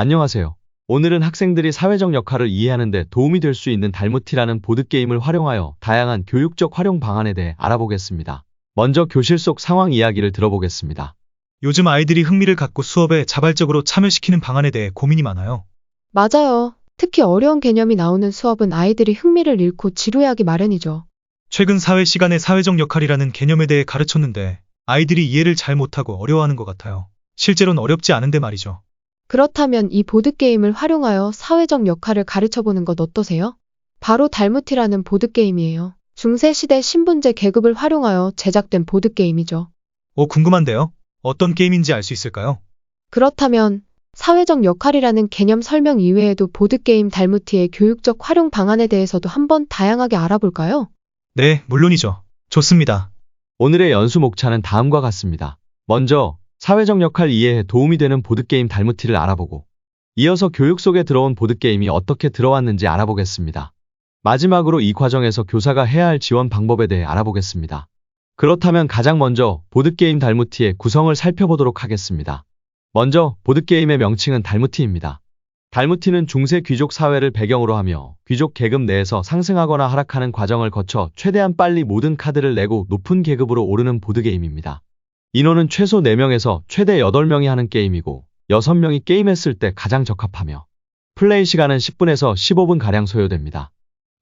안녕하세요. 오늘은 학생들이 사회적 역할을 이해하는 데 도움이 될 수 있는 달무티라는 보드게임을 활용하여 다양한 교육적 활용 방안에 대해 알아보겠습니다. 먼저 교실 속 상황 이야기를 들어보겠습니다. 요즘 아이들이 흥미를 갖고 수업에 자발적으로 참여시키는 방안에 대해 고민이 많아요. 맞아요. 특히 어려운 개념이 나오는 수업은 아이들이 흥미를 잃고 지루해하기 마련이죠. 최근 사회 시간에 사회적 역할이라는 개념에 대해 가르쳤는데 아이들이 이해를 잘 못하고 어려워하는 것 같아요. 실제로는 어렵지 않은데 말이죠. 그렇다면 이 보드게임을 활용하여 사회적 역할을 가르쳐보는 것 어떠세요? 바로 달무티라는 보드게임이에요. 중세시대 신분제 계급을 활용하여 제작된 보드게임이죠. 궁금한데요. 어떤 게임인지 알 수 있을까요? 그렇다면 사회적 역할이라는 개념 설명 이외에도 보드게임 달무티의 교육적 활용 방안에 대해서도 한번 다양하게 알아볼까요? 네, 물론이죠. 좋습니다. 오늘의 연수 목차는 다음과 같습니다. 먼저 사회적 역할 이해에 도움이 되는 보드게임 달무티를 알아보고 이어서 교육 속에 들어온 보드게임이 어떻게 들어왔는지 알아보겠습니다. 마지막으로 이 과정에서 교사가 해야 할 지원 방법에 대해 알아보겠습니다. 그렇다면 가장 먼저 보드게임 달무티의 구성을 살펴보도록 하겠습니다. 먼저 보드게임의 명칭은 달무티입니다. 달무티는 중세 귀족 사회를 배경으로 하며 귀족 계급 내에서 상승하거나 하락하는 과정을 거쳐 최대한 빨리 모든 카드를 내고 높은 계급으로 오르는 보드게임입니다. 인원은 최소 4명에서 최대 8명이 하는 게임이고 6명이 게임했을 때 가장 적합하며 플레이 시간은 10분에서 15분가량 소요됩니다.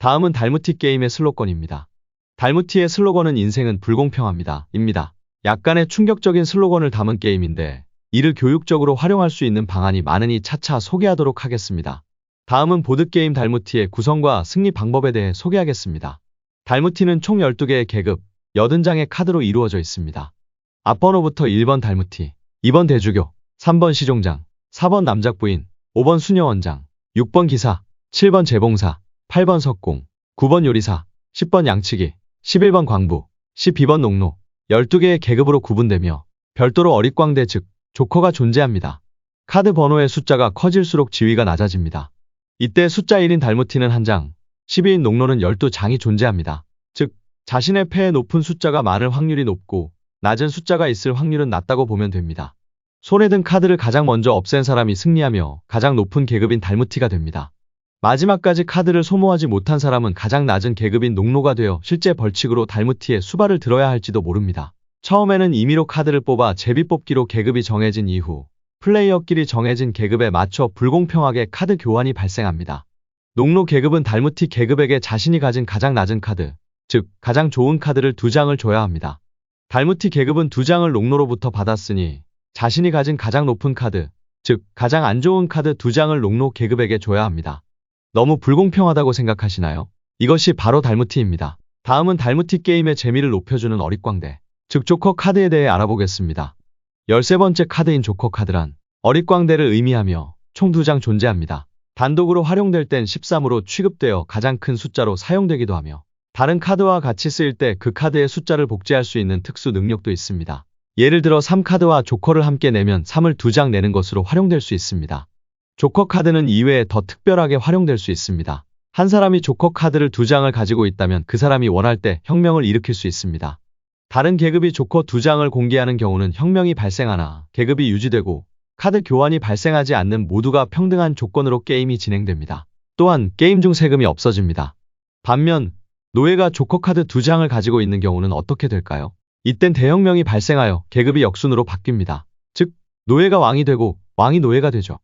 다음은 달무티 게임의 슬로건입니다. 달무티의 슬로건은 인생은 불공평합니다. 입니다. 약간의 충격적인 슬로건을 담은 게임인데 이를 교육적으로 활용할 수 있는 방안이 많으니 차차 소개하도록 하겠습니다. 다음은 보드게임 달무티의 구성과 승리 방법에 대해 소개하겠습니다. 달무티는 총 12개의 계급, 80장의 카드로 이루어져 있습니다. 앞번호부터 1번 달무티, 2번 대주교, 3번 시종장, 4번 남작부인, 5번 수녀원장, 6번 기사, 7번 재봉사, 8번 석공, 9번 요리사, 10번 양치기, 11번 광부, 12번 농노, 12개의 계급으로 구분되며 별도로 어릿광대 즉 조커가 존재합니다. 카드 번호의 숫자가 커질수록 지위가 낮아집니다. 이때 숫자 1인 달무티는 1장, 12인 농노는 12장이 존재합니다. 즉 자신의 패에 높은 숫자가 많을 확률이 높고 낮은 숫자가 있을 확률은 낮다고 보면 됩니다. 손에 든 카드를 가장 먼저 없앤 사람이 승리하며 가장 높은 계급인 달무티가 됩니다. 마지막까지 카드를 소모하지 못한 사람은 가장 낮은 계급인 농노가 되어 실제 벌칙으로 달무티에 수발을 들어야 할지도 모릅니다. 처음에는 임의로 카드를 뽑아 제비뽑기로 계급이 정해진 이후 플레이어끼리 정해진 계급에 맞춰 불공평하게 카드 교환이 발생합니다. 농노 계급은 달무티 계급에게 자신이 가진 가장 낮은 카드, 즉 가장 좋은 카드를 2장을 줘야 합니다. 달무티 계급은 2장을 농노로부터 받았으니 자신이 가진 가장 높은 카드, 즉 가장 안 좋은 카드 2장을 농노 계급에게 줘야 합니다. 너무 불공평하다고 생각하시나요? 이것이 바로 달무티입니다. 다음은 달무티 게임의 재미를 높여주는 어릿광대, 즉 조커 카드에 대해 알아보겠습니다. 13번째 카드인 조커 카드란 어릿광대를 의미하며 총 2장 존재합니다. 단독으로 활용될 땐 13으로 취급되어 가장 큰 숫자로 사용되기도 하며 다른 카드와 같이 쓰일 때 그 카드의 숫자를 복제할 수 있는 특수 능력도 있습니다. 예를 들어 3카드와 조커를 함께 내면 3을 2장 내는 것으로 활용될 수 있습니다. 조커 카드는 이외에 더 특별하게 활용될 수 있습니다. 한 사람이 조커 카드를 2장을 가지고 있다면 그 사람이 원할 때 혁명을 일으킬 수 있습니다. 다른 계급이 조커 2장을 공개하는 경우는 혁명이 발생하나 계급이 유지되고 카드 교환이 발생하지 않는 모두가 평등한 조건으로 게임이 진행됩니다. 또한 게임 중 세금이 없어집니다. 반면 노예가 조커 카드 2장을 가지고 있는 경우는 어떻게 될까요? 이땐 대혁명이 발생하여 계급이 역순으로 바뀝니다. 즉 노예가 왕이 되고 왕이 노예가 되죠.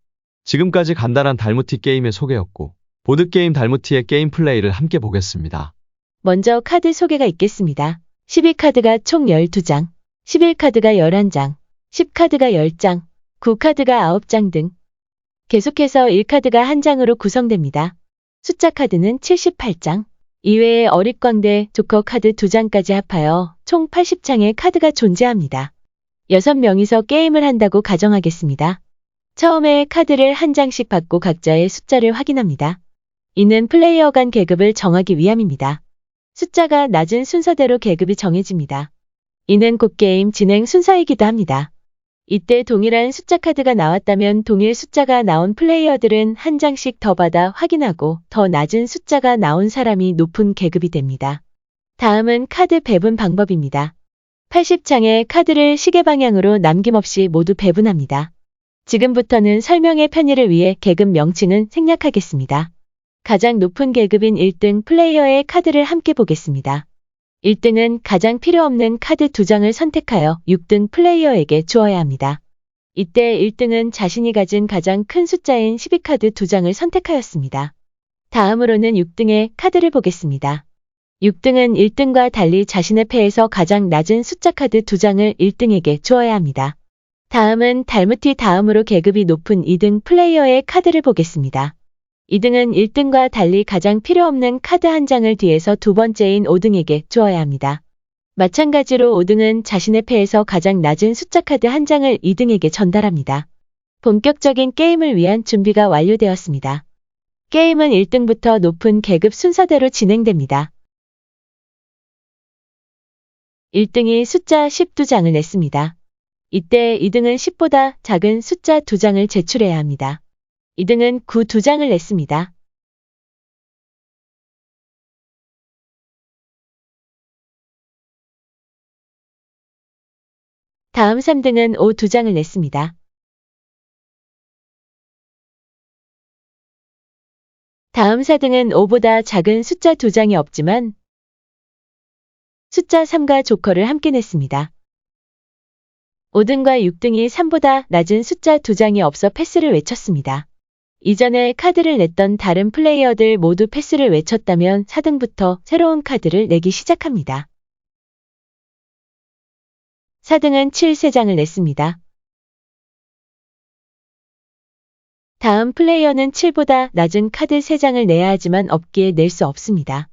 지금까지 간단한 달무티 게임의 소개였고 보드게임 달무티의 게임 플레이를 함께 보겠습니다. 먼저 카드 소개가 있겠습니다. 12카드가 총 12장, 11카드가 11장, 10카드가 10장, 9카드가 9장 등 계속해서 1카드가 1장으로 구성됩니다. 숫자 카드는 78장, 이외에 어릿광대, 조커 카드 2장까지 합하여 총 80장의 카드가 존재합니다. 6명이서 게임을 한다고 가정하겠습니다. 처음에 카드를 1장씩 받고 각자의 숫자를 확인합니다. 이는 플레이어 간 계급을 정하기 위함입니다. 숫자가 낮은 순서대로 계급이 정해집니다. 이는 곧 게임 진행 순서이기도 합니다. 이때 동일한 숫자 카드가 나왔다면 동일 숫자가 나온 플레이어들은 1장씩 더 받아 확인하고 더 낮은 숫자가 나온 사람이 높은 계급이 됩니다. 다음은 카드 배분 방법입니다. 80장의 카드를 시계 방향으로 남김없이 모두 배분합니다. 지금부터는 설명의 편의를 위해 계급 명칭은 생략하겠습니다. 가장 높은 계급인 1등 플레이어의 카드를 함께 보겠습니다. 1등은 가장 필요 없는 카드 2장을 선택하여 6등 플레이어에게 주어야 합니다. 이때 1등은 자신이 가진 가장 큰 숫자인 12카드 2장을 선택하였습니다. 다음으로는 6등의 카드를 보겠습니다. 6등은 1등과 달리 자신의 패에서 가장 낮은 숫자 카드 2장을 1등에게 주어야 합니다. 다음은 달무티 다음으로 계급이 높은 2등 플레이어의 카드를 보겠습니다. 2등은 1등과 달리 가장 필요 없는 카드 1장을 뒤에서 두 번째인 5등에게 주어야 합니다. 마찬가지로 5등은 자신의 패에서 가장 낮은 숫자 카드 1장을 2등에게 전달합니다. 본격적인 게임을 위한 준비가 완료되었습니다. 게임은 1등부터 높은 계급 순서대로 진행됩니다. 1등이 숫자 12장을 냈습니다. 이때 2등은 10보다 작은 숫자 2장을 제출해야 합니다. 2등은 9 2장을 냈습니다. 다음 3등은 5 2장을 냈습니다. 다음 4등은 5보다 작은 숫자 2장이 없지만 숫자 3과 조커를 함께 냈습니다. 5등과 6등이 3보다 낮은 숫자 2장이 없어 패스를 외쳤습니다. 이전에 카드를 냈던 다른 플레이어들 모두 패스를 외쳤다면 4등부터 새로운 카드를 내기 시작합니다. 4등은 7 3장을 냈습니다. 다음 플레이어는 7보다 낮은 카드 3장을 내야 하지만 없기에 낼 수 없습니다.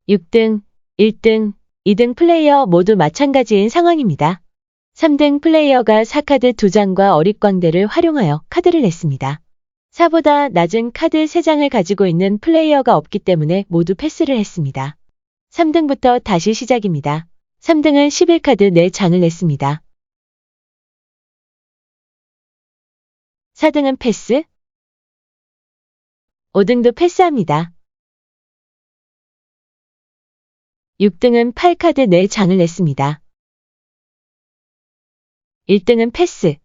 6등, 1등, 2등 플레이어 모두 마찬가지인 상황입니다. 3등 플레이어가 4카드 2장과 어릿광대를 활용하여 카드를 냈습니다. 4보다 낮은 카드 3장을 가지고 있는 플레이어가 없기 때문에 모두 패스를 했습니다. 3등부터 다시 시작입니다. 3등은 11카드 4장을 냈습니다. 4등은 패스, 5등도 패스합니다. 6등은 8카드 4장을 냈습니다. 1등은 패스,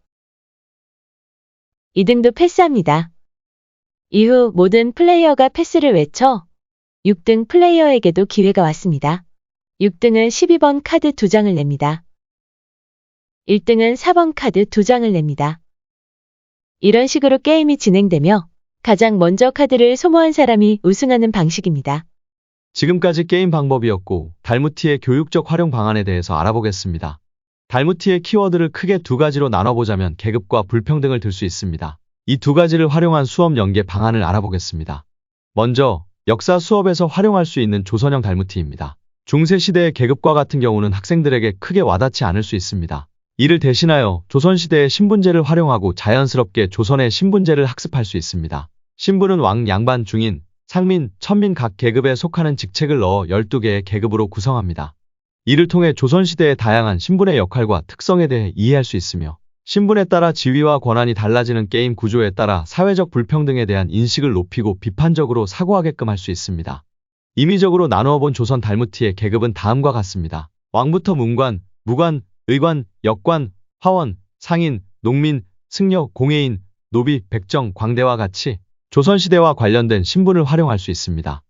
2등도 패스합니다. 이후 모든 플레이어가 패스를 외쳐 6등 플레이어에게도 기회가 왔습니다. 6등은 12번 카드 2장을 냅니다. 1등은 4번 카드 2장을 냅니다. 이런 식으로 게임이 진행되며 가장 먼저 카드를 소모한 사람이 우승하는 방식입니다. 지금까지 게임 방법이었고 달무티의 교육적 활용 방안에 대해서 알아보겠습니다. 달무티의 키워드를 크게 두 가지로 나눠보자면 계급과 불평등을 들 수 있습니다. 이 두 가지를 활용한 수업 연계 방안을 알아보겠습니다. 먼저 역사 수업에서 활용할 수 있는 조선형 달무티입니다. 중세시대의 계급과 같은 경우는 학생들에게 크게 와닿지 않을 수 있습니다. 이를 대신하여 조선시대의 신분제를 활용하고 자연스럽게 조선의 신분제를 학습할 수 있습니다. 신분은 왕, 양반, 중인, 상민, 천민 각 계급에 속하는 직책을 넣어 12개의 계급으로 구성합니다. 이를 통해 조선시대의 다양한 신분의 역할과 특성에 대해 이해할 수 있으며 신분에 따라 지위와 권한이 달라지는 게임 구조에 따라 사회적 불평등에 대한 인식을 높이고 비판적으로 사고하게끔 할 수 있습니다. 임의적으로 나누어 본 조선 달무티의 계급은 다음과 같습니다. 왕부터 문관, 무관, 의관, 역관, 화원, 상인, 농민, 승려, 공예인, 노비, 백정, 광대와 같이 조선시대와 관련된 신분을 활용할 수 있습니다.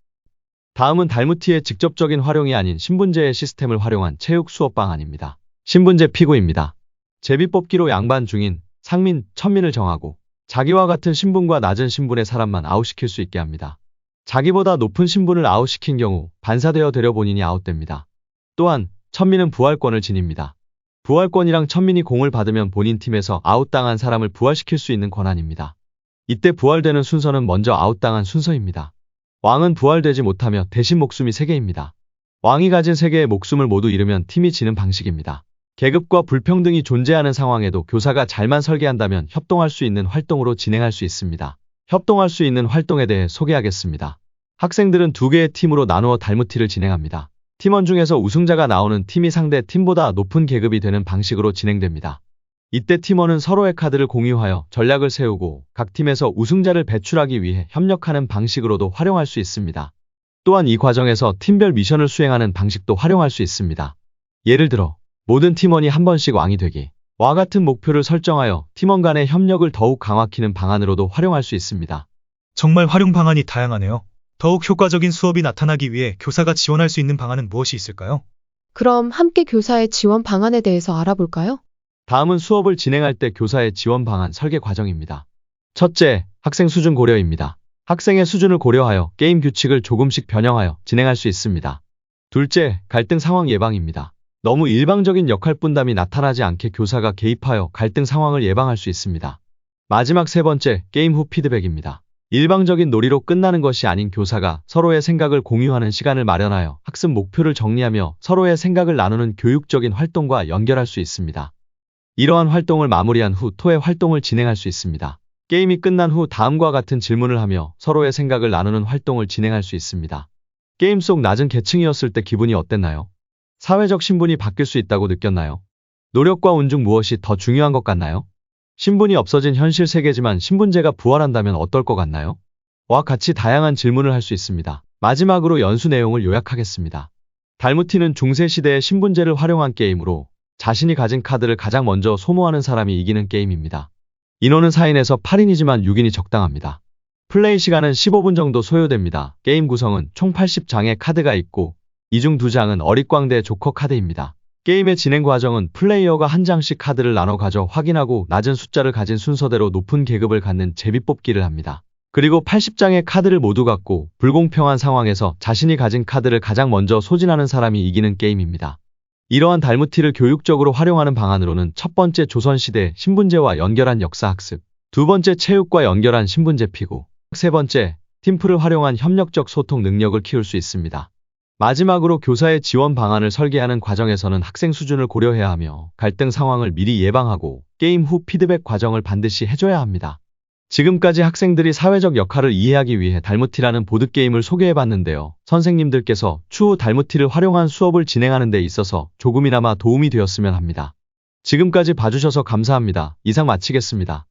다음은 달무티의 직접적인 활용이 아닌 신분제의 시스템을 활용한 체육 수업 방안입니다. 신분제 피고입니다. 제비뽑기로 양반, 중인, 상민, 천민을 정하고 자기와 같은 신분과 낮은 신분의 사람만 아웃시킬 수 있게 합니다. 자기보다 높은 신분을 아웃시킨 경우 반사되어 되려 본인이 아웃됩니다. 또한 천민은 부활권을 지닙니다. 부활권이랑 천민이 공을 받으면 본인 팀에서 아웃당한 사람을 부활시킬 수 있는 권한입니다. 이때 부활되는 순서는 먼저 아웃당한 순서입니다. 왕은 부활되지 못하며 대신 목숨이 3개입니다. 왕이 가진 3개의 목숨을 모두 잃으면 팀이 지는 방식입니다. 계급과 불평등이 존재하는 상황에도 교사가 잘만 설계한다면 협동할 수 있는 활동으로 진행할 수 있습니다. 협동할 수 있는 활동에 대해 소개하겠습니다. 학생들은 2개의 팀으로 나누어 달무티를 진행합니다. 팀원 중에서 우승자가 나오는 팀이 상대 팀보다 높은 계급이 되는 방식으로 진행됩니다. 이때 팀원은 서로의 카드를 공유하여 전략을 세우고 각 팀에서 우승자를 배출하기 위해 협력하는 방식으로도 활용할 수 있습니다. 또한 이 과정에서 팀별 미션을 수행하는 방식도 활용할 수 있습니다. 예를 들어 모든 팀원이 한 번씩 왕이 되기, 와 같은 목표를 설정하여 팀원 간의 협력을 더욱 강화키는 방안으로도 활용할 수 있습니다. 정말 활용 방안이 다양하네요. 더욱 효과적인 수업이 나타나기 위해 교사가 지원할 수 있는 방안은 무엇이 있을까요? 그럼 함께 교사의 지원 방안에 대해서 알아볼까요? 다음은 수업을 진행할 때 교사의 지원 방안 설계 과정입니다. 첫째, 학생 수준 고려입니다. 학생의 수준을 고려하여 게임 규칙을 조금씩 변형하여 진행할 수 있습니다. 둘째, 갈등 상황 예방입니다. 너무 일방적인 역할 분담이 나타나지 않게 교사가 개입하여 갈등 상황을 예방할 수 있습니다. 마지막 세 번째, 게임 후 피드백입니다. 일방적인 놀이로 끝나는 것이 아닌 교사가 서로의 생각을 공유하는 시간을 마련하여 학습 목표를 정리하며 서로의 생각을 나누는 교육적인 활동과 연결할 수 있습니다. 이러한 활동을 마무리한 후 토의 활동을 진행할 수 있습니다. 게임이 끝난 후 다음과 같은 질문을 하며 서로의 생각을 나누는 활동을 진행할 수 있습니다. 게임 속 낮은 계층이었을 때 기분이 어땠나요? 사회적 신분이 바뀔 수 있다고 느꼈나요? 노력과 운 중 무엇이 더 중요한 것 같나요? 신분이 없어진 현실 세계지만 신분제가 부활한다면 어떨 것 같나요? 와 같이 다양한 질문을 할 수 있습니다. 마지막으로 연수 내용을 요약하겠습니다. 달무티는 중세시대의 신분제를 활용한 게임으로 자신이 가진 카드를 가장 먼저 소모하는 사람이 이기는 게임입니다. 인원은 4인에서 8인이지만 6인이 적당합니다. 플레이 시간은 15분 정도 소요됩니다. 게임 구성은 총 80장의 카드가 있고 이 중 2장은 어릿광대 조커 카드입니다. 게임의 진행 과정은 플레이어가 한 장씩 카드를 나눠 가져 확인하고 낮은 숫자를 가진 순서대로 높은 계급을 갖는 제비뽑기를 합니다. 그리고 80장의 카드를 모두 갖고 불공평한 상황에서 자신이 가진 카드를 가장 먼저 소진하는 사람이 이기는 게임입니다. 이러한 달무티를 교육적으로 활용하는 방안으로는 첫 번째 조선시대 신분제와 연결한 역사학습, 두 번째 체육과 연결한 신분제 피고, 세 번째 팀플을 활용한 협력적 소통 능력을 키울 수 있습니다. 마지막으로 교사의 지원 방안을 설계하는 과정에서는 학생 수준을 고려해야 하며 갈등 상황을 미리 예방하고 게임 후 피드백 과정을 반드시 해줘야 합니다. 지금까지 학생들이 사회적 역할을 이해하기 위해 달무티라는 보드게임을 소개해봤는데요. 선생님들께서 추후 달무티를 활용한 수업을 진행하는 데 있어서 조금이나마 도움이 되었으면 합니다. 지금까지 봐주셔서 감사합니다. 이상 마치겠습니다.